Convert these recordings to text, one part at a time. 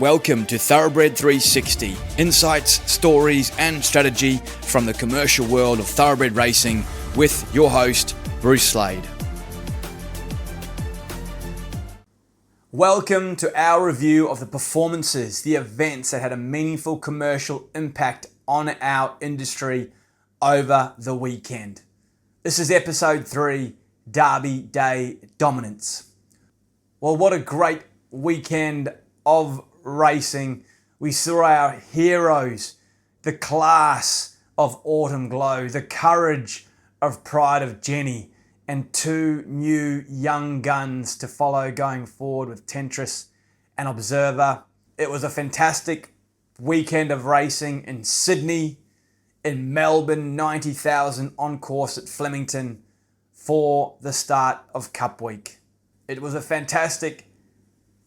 Welcome to Thoroughbred 360, insights, stories and strategy from the commercial world of thoroughbred racing with your host, Bruce Slade. Welcome to our review of the performances, the events that had a meaningful commercial impact on our industry over the weekend. This is episode 3, Derby Day Dominance. Well, what a great weekend of racing. We saw our heroes, the class of Autumn Glow, the courage of Pride of Jenni, and 2 new young guns to follow going forward with TENTYRIS and Observer. It was a fantastic weekend of racing in Sydney, in Melbourne, 90,000 on course at Flemington for the start of Cup Week. It was a fantastic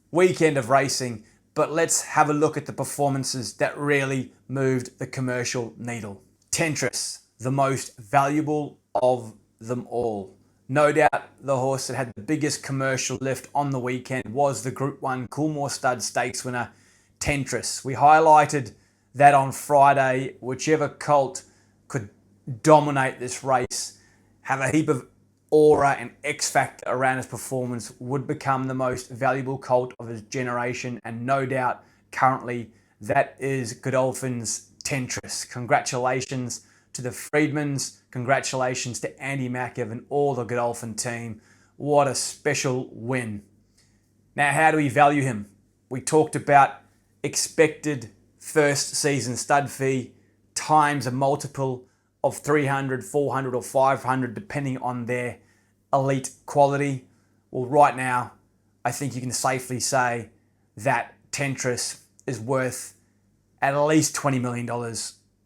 weekend of racing, but let's have a look at the performances that really moved the commercial needle. TENTYRIS, the most valuable of them all. No doubt the horse that had the biggest commercial lift on the weekend was the Group 1 Coolmore Stud Stakes winner, TENTYRIS. We highlighted that on Friday. Whichever colt could dominate this race, have a heap of aura and X factor around his performance, would become the most valuable colt of his generation, and no doubt currently that is Godolphin's TENTYRIS. Congratulations to the Freedmans, congratulations to Andy Maciv and all the Godolphin team. What a special win. Now, how do we value him? We talked about expected first season stud fee times a multiple of 300, 400 or 500 depending on their elite quality. Well, right now, I think you can safely say that TENTYRIS is worth at least $20 million,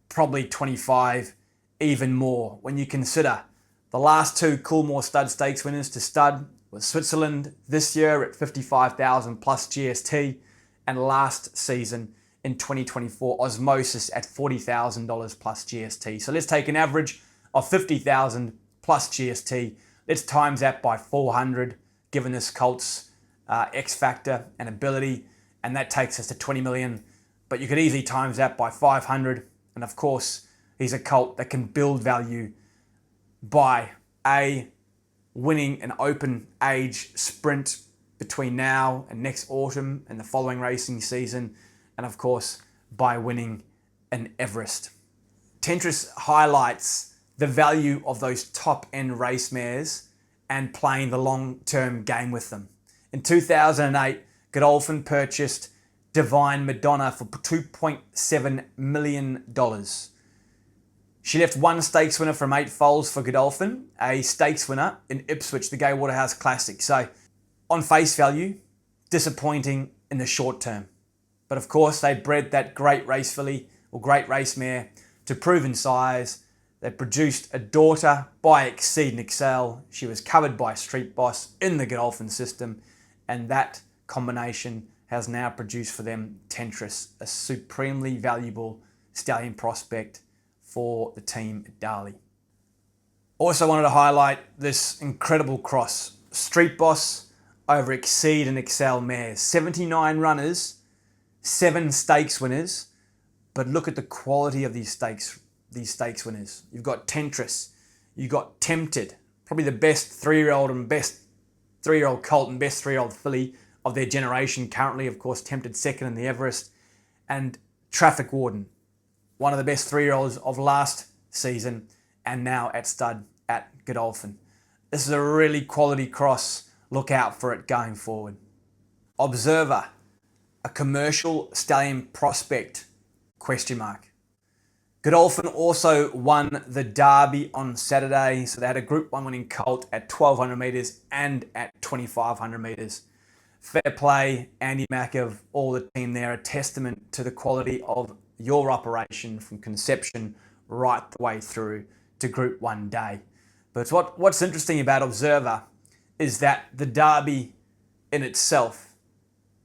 probably 25, even more. When you consider the last 2 Coolmore Stud Stakes winners to stud was Switzerland this year at 55,000 plus GST, and last season in 2024, Osmosis at $40,000 plus GST. So let's take an average of 50,000 plus GST. Let's times that by 400, given this colt's X factor and ability, and that takes us to 20 million. But you could easily times that by 500, and of course, he's a colt that can build value by winning an open age sprint between now and next autumn and the following racing season, and of course, by winning an Everest. TENTYRIS highlights the value of those top-end race mares and playing the long-term game with them. In 2008, Godolphin purchased Divine Madonna for $2.7 million. She left 1 stakes winner from 8 foals for Godolphin, a stakes winner in Ipswich, the Gay Waterhouse Classic. So, on face value, disappointing in the short term. But of course, they bred that great race filly or great race mare to proven size. They produced a daughter by Exceed and Excel. She was covered by Street Boss in the Godolphin system, and that combination has now produced for them TENTYRIS, a supremely valuable stallion prospect for the team at Darley. Also wanted to highlight this incredible cross. Street Boss over Exceed and Excel mares. 79 runners, 7 stakes winners, but look at the quality of these stakes winners. You've got TENTYRIS, you've got Tempted, probably the best 3-year-old and best 3-year-old colt and best 3-year-old filly of their generation currently. Of course, Tempted second in the Everest, and Traffic Warden, one of the best 3-year-olds of last season and now at stud at Godolphin. This is a really quality cross. Look out for it going forward. Observer, a commercial stallion prospect, ? Godolphin also won the Derby on Saturday, so they had a Group 1 winning colt at 1,200 metres and at 2,500 metres. Fair play, Andy Maciv, all the team there, a testament to the quality of your operation from conception right the way through to Group 1 day. But what's interesting about Observer is that the Derby in itself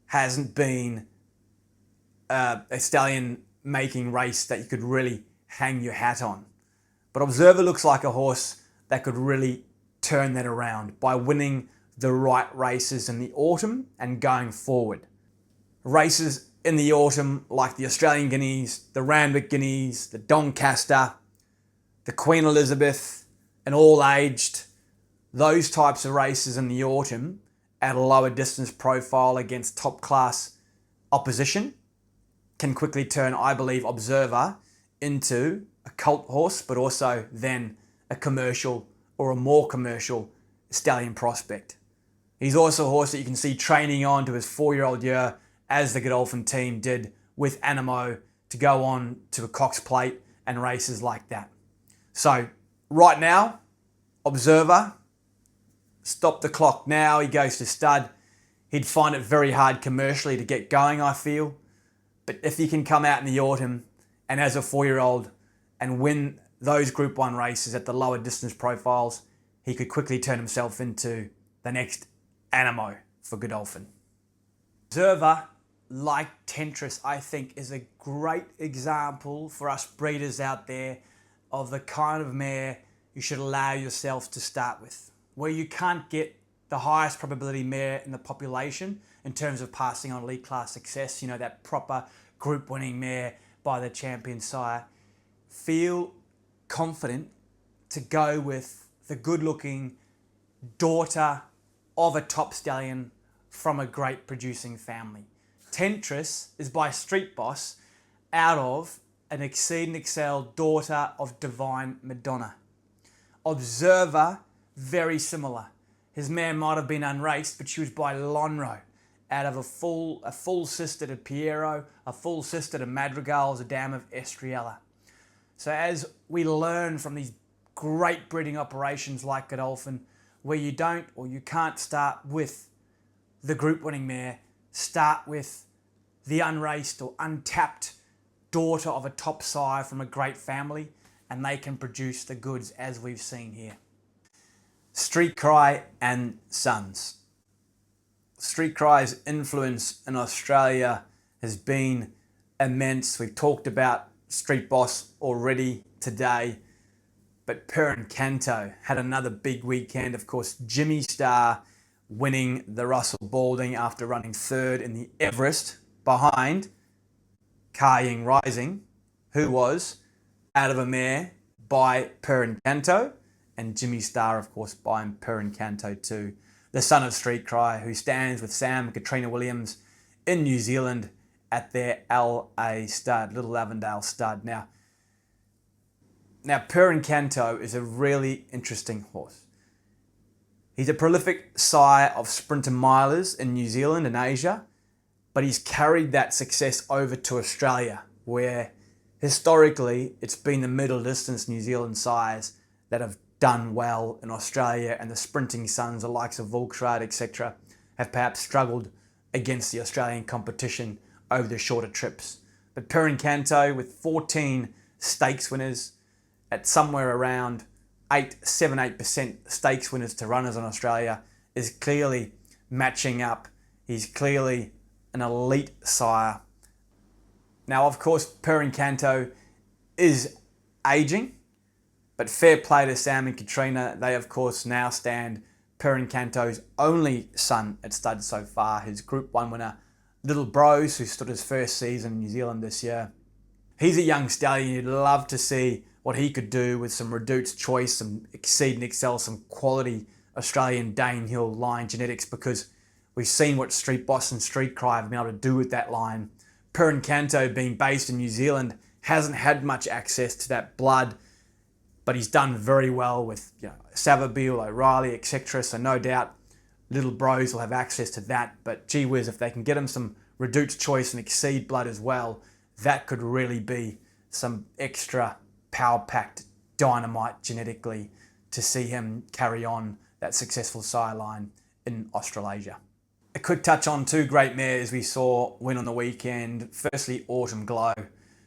hasn't been a stallion making race that you could really hang your hat on. But Observer looks like a horse that could really turn that around by winning the right races in the autumn and going forward. Races in the autumn, like the Australian Guineas, the Randwick Guineas, the Doncaster, the Queen Elizabeth, and all aged, those types of races in the autumn at a lower distance profile against top class opposition can quickly turn, I believe, Observer into a cult horse, but also then a commercial or a more commercial stallion prospect. He's also a horse that you can see training on to his 4-year-old year, as the Godolphin team did with Animo, to go on to a Cox Plate and races like that. So right now, Observer, stop the clock now. He goes to stud. He'd find it very hard commercially to get going, I feel. But if he can come out in the autumn and as a 4-year-old and win those Group 1 races at the lower distance profiles, he could quickly turn himself into the next Animo for Godolphin. Observer, like TENTYRIS, I think is a great example for us breeders out there of the kind of mare you should allow yourself to start with, where you can't get the highest probability mare in the population in terms of passing on elite class success, you know, that proper group winning mare by the champion sire. Feel confident to go with the good looking daughter of a top stallion from a great producing family. TENTYRIS is by Street Boss out of an Exceed and Excel daughter of Divine Madonna. Observer, very similar. His mare might have been unraced, but she was by Lonro, out of a full sister to Piero, a full sister to Madrigal's, a dam of Estriella. So as we learn from these great breeding operations like Godolphin, where you don't or you can't start with the group winning mare, start with the unraced or untapped daughter of a top sire from a great family, and they can produce the goods as we've seen here. Street Cry and Sons. Street Cry's influence in Australia has been immense. We've talked about Street Boss already today, but INCANTO had another big weekend. Of course, Jimmy Star winning the Russell Balding after running third in the Everest behind Kaying Rising, who was out of a mare by INCANTO, and Jimmy Star, of course, by INCANTO too. The son of Street Cry, who stands with Sam and Katrina Williams in New Zealand at their LA stud, Little Avondale stud. Now INCANTO is a really interesting horse. He's a prolific sire of sprinter milers in New Zealand and Asia, but he's carried that success over to Australia, where historically it's been the middle distance New Zealand sires that have done well in Australia, and the sprinting sons, the likes of Volksrad, etc., have perhaps struggled against the Australian competition over the shorter trips. But INCANTO, with 14 stakes winners at somewhere around 7-8% stakes winners to runners in Australia, is clearly matching up. He's clearly an elite sire. Now, of course, INCANTO is aging, but fair play to Sam and Katrina. They, of course, now stand INCANTO's only son at stud so far, his Group 1 winner, Little Bros, who stood his first season in New Zealand this year. He's a young stallion. You'd love to see what he could do with some Reduced Choice, some Exceed and Excel, some quality Australian Danehill line genetics, because we've seen what Street Boss and Street Cry have been able to do with that line. INCANTO, being based in New Zealand, hasn't had much access to that blood, but he's done very well with, Savabeel, O'Reilly, etc. So no doubt Little Bros will have access to that. But gee whiz, if they can get him some Reduced Choice and Exceed blood as well, that could really be some extra power-packed dynamite genetically to see him carry on that successful sire line in Australasia. A quick touch on two great mares we saw win on the weekend. Firstly, Autumn Glow.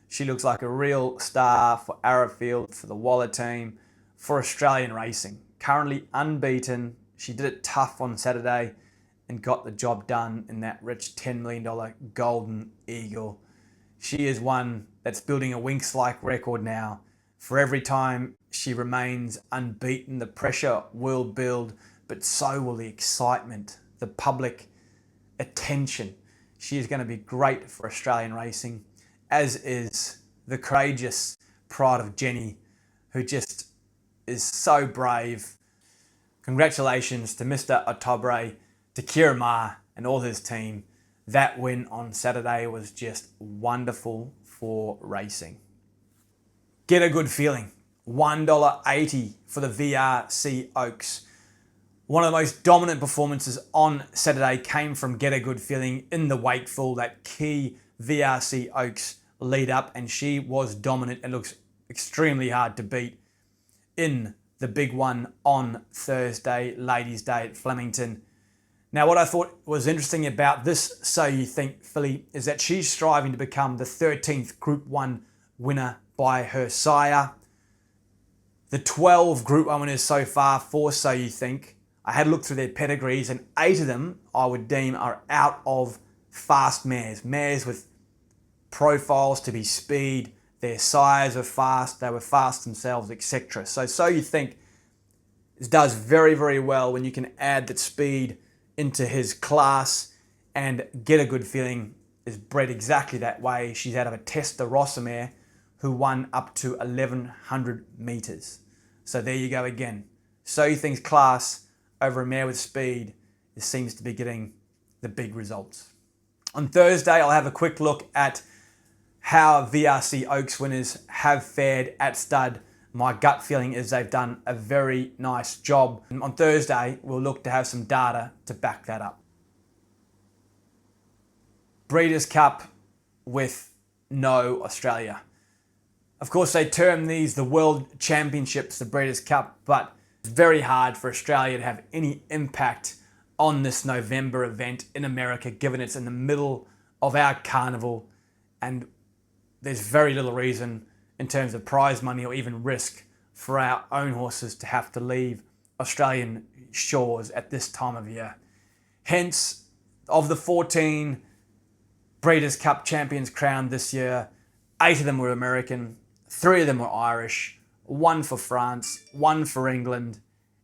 She looks like a real star for Arrowfield, for the Waller team, for Australian racing. Currently unbeaten. She did it tough on Saturday and got the job done in that rich $10 million Golden Eagle. She is one that's building a Winx-like record now. For every time she remains unbeaten, the pressure will build, but so will the excitement, the public attention. She is going to be great for Australian racing, as is the courageous Pride of Jenni, who just is so brave. Congratulations to Mr. Thoroughbred, to Kira Ma and all his team. That win on Saturday was just wonderful for racing. Get a Good Feeling, $1.80 for the VRC Oaks. One of the most dominant performances on Saturday came from Get a Good Feeling in the Wakeful, that key VRC Oaks lead up, and she was dominant and looks extremely hard to beat in the big one on Thursday, Ladies' Day at Flemington. Now, what I thought was interesting about this So You Think filly is that she's striving to become the 13th Group 1 winner by her sire. The 12 Group 1 winners so far for So You Think, I had a look through their pedigrees, and 8 of them I would deem are out of fast mares. Mares with profiles to be speed, their sires are fast, they were fast themselves, etc. So You Think does very, very well when you can add that speed into his class, and Get a Good Feeling is bred exactly that way. She's out of a Testarossa mare who won up to 1,100 metres. So there you go again. So You Think's class over a mare with speed, it seems to be getting the big results. On Thursday, I'll have a quick look at how VRC Oaks winners have fared at stud. My gut feeling is they've done a very nice job. And on Thursday, we'll look to have some data to back that up. Breeders' Cup with no Australia. Of course, they term these the World Championships, the Breeders' Cup, but it's very hard for Australia to have any impact on this November event in America, given it's in the middle of our carnival, and there's very little reason in terms of prize money or even risk for our own horses to have to leave Australian shores at this time of year. Hence, of the 14 Breeders' Cup champions crowned this year, 8 of them were American, 3 of them were Irish, 1 for France, 1 for England,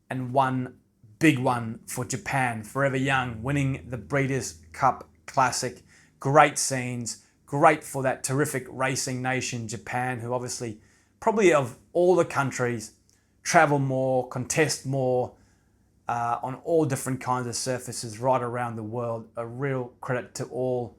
and 1 big one for Japan. Forever Young winning the Breeders' Cup Classic. Great scenes. Great for that terrific racing nation, Japan, who obviously, probably of all the countries, travel more, contest more on all different kinds of surfaces right around the world. A real credit to all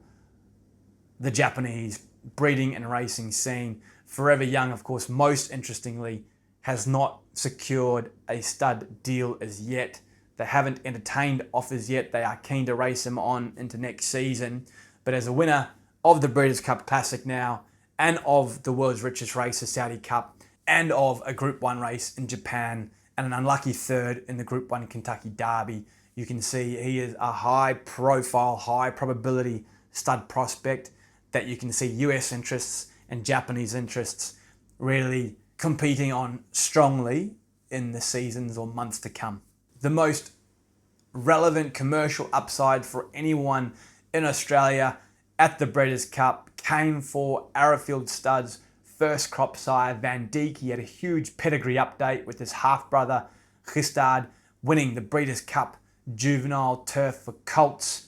the Japanese breeding and racing scene. Forever Young, of course, most interestingly, has not secured a stud deal as yet. They haven't entertained offers yet. They are keen to race him on into next season. But as a winner of the Breeders' Cup Classic now, and of the world's richest race, the Saudi Cup, and of a Group 1 race in Japan, and an unlucky third in the Group 1 Kentucky Derby, you can see he is a high profile, high probability stud prospect that you can see US interests and Japanese interests really competing on strongly in the seasons or months to come. The most relevant commercial upside for anyone in Australia at the Breeders' Cup came for Arrowfield Studs' first crop sire, Van Dijk. He had a huge pedigree update with his half-brother, Gistard, winning the Breeders' Cup Juvenile Turf for Colts.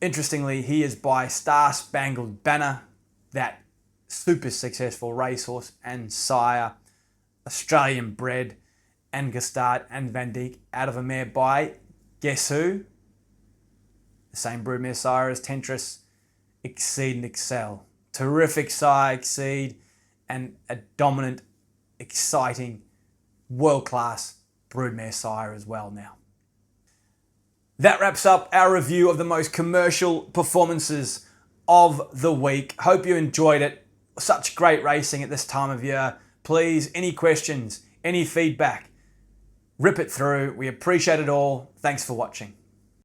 Interestingly, he is by Star Spangled Banner, that super successful racehorse and sire, Australian bred, and Gistard and Van Dijk out of a mare by, guess who? The same broodmare sire as TENTYRIS, Exceed and Excel. Terrific sire, Exceed, and a dominant, exciting, world-class broodmare sire as well now. That wraps up our review of the most commercial performances of the week. Hope you enjoyed it. Such great racing at this time of year. Please, any questions, any feedback, rip it through. We appreciate it all. Thanks for watching.